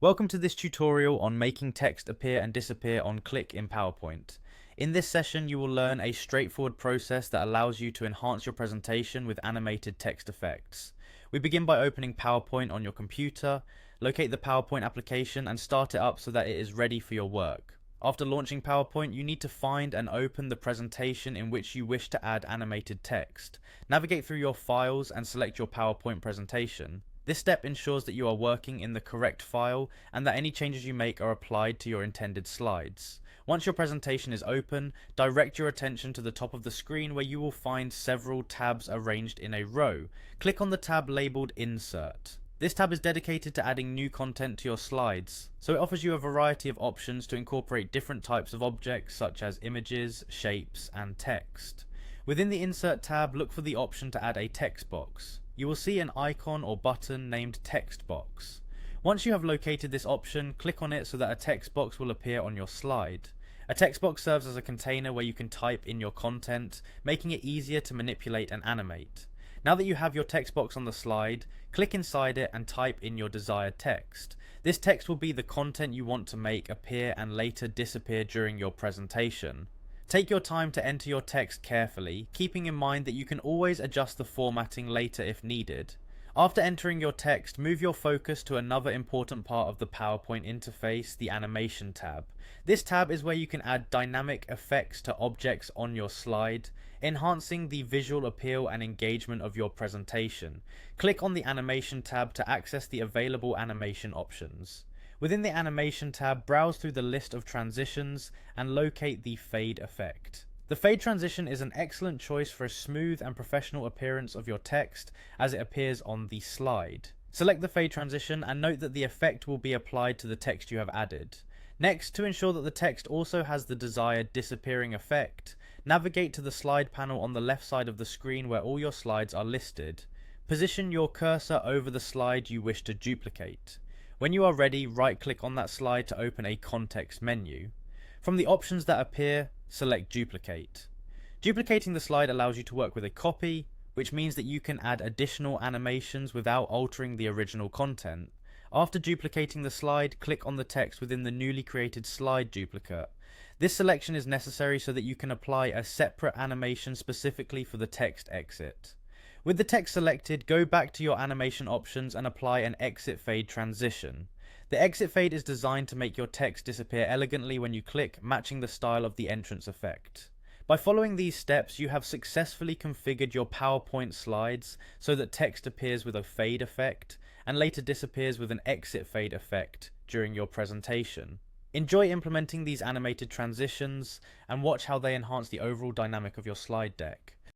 Welcome to this tutorial on making text appear and disappear on click in PowerPoint. In this session you will learn a straightforward process that allows you to enhance your presentation with animated text effects. We begin by opening PowerPoint on your computer, locate the PowerPoint application and start it up so that it is ready for your work. After launching PowerPoint, you need to find and open the presentation in which you wish to add animated text. Navigate through your files and select your PowerPoint presentation. This step ensures that you are working in the correct file and that any changes you make are applied to your intended slides. Once your presentation is open, direct your attention to the top of the screen where you will find several tabs arranged in a row. Click on the tab labeled Insert. This tab is dedicated to adding new content to your slides, so it offers you a variety of options to incorporate different types of objects such as images, shapes, and text. Within the Insert tab, look for the option to add a text box. You will see an icon or button named Text Box. Once you have located this option, click on it so that a text box will appear on your slide. A text box serves as a container where you can type in your content, making it easier to manipulate and animate. Now that you have your text box on the slide, click inside it and type in your desired text. This text will be the content you want to make appear and later disappear during your presentation. Take your time to enter your text carefully, keeping in mind that you can always adjust the formatting later if needed. After entering your text, move your focus to another important part of the PowerPoint interface, the Animation tab. This tab is where you can add dynamic effects to objects on your slide, enhancing the visual appeal and engagement of your presentation. Click on the Animation tab to access the available animation options. Within the Animation tab, browse through the list of transitions and locate the Fade effect. The Fade transition is an excellent choice for a smooth and professional appearance of your text as it appears on the slide. Select the Fade transition and note that the effect will be applied to the text you have added. Next, to ensure that the text also has the desired disappearing effect, navigate to the slide panel on the left side of the screen where all your slides are listed. Position your cursor over the slide you wish to duplicate. When you are ready, right-click on that slide to open a context menu. From the options that appear, select Duplicate. Duplicating the slide allows you to work with a copy, which means that you can add additional animations without altering the original content. After duplicating the slide, click on the text within the newly created slide duplicate. This selection is necessary so that you can apply a separate animation specifically for the text exit. With the text selected, go back to your animation options and apply an exit fade transition. The exit fade is designed to make your text disappear elegantly when you click, matching the style of the entrance effect. By following these steps, you have successfully configured your PowerPoint slides so that text appears with a fade effect and later disappears with an exit fade effect during your presentation. Enjoy implementing these animated transitions and watch how they enhance the overall dynamic of your slide deck.